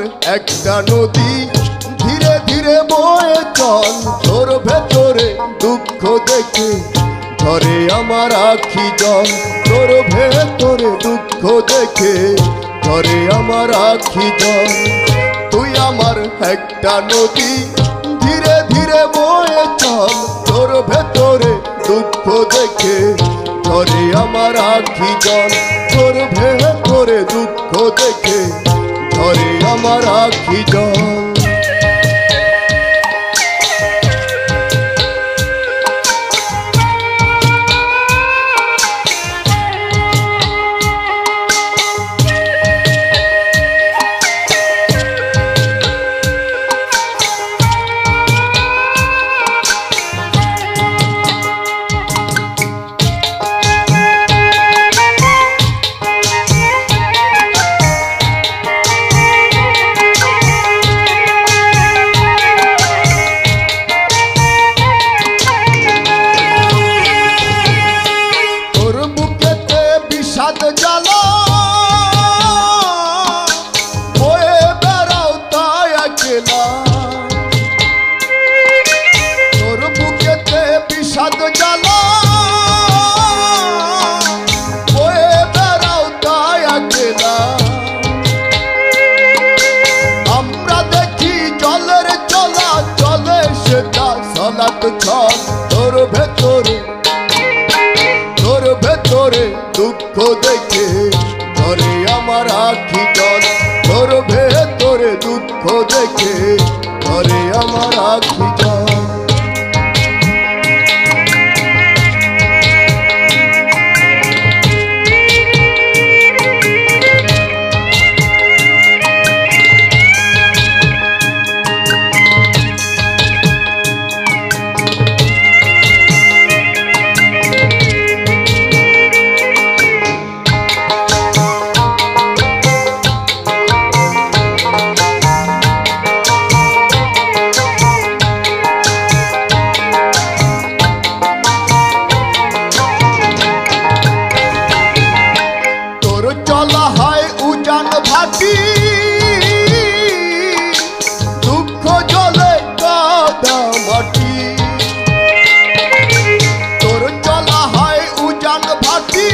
আমার একটা নদী ধীরে ধীরে বয়ে চল, তোর ভেতরে দুঃখ দেখে ধরে আমার আখি জল, তোর ভেতরে দুঃখ দেখে ধরে আমার আখি জল। তুই আমার একটা নদী ধীরে ধীরে বয়ে চল, তোর ভেতরে দুঃখ দেখে ধরে আমার আখি জল, তোর ভেতরে দুঃখ দেখে ধরে আমার আখি জল। বিষাদ জ্বালা বয়ে বেড়াও তাই একলা, তোর বুকেতে বিষাদ জ্বালা বয়ে বেড়াও তাই একলা। আমরা দেখি জলের চলা চলে সেটা সলাত ছল, তোর ভেতরে তোর ভেতরে দুঃখ দেখে ধরে আমার আখি জল, তোর ভেতরে দুঃখ দেখে ধরে আমার আখি জল। চলা হয় উজান ভাটি দুঃখ জলে কাদা মাটি, তোর চলা হয় উজান ভাটি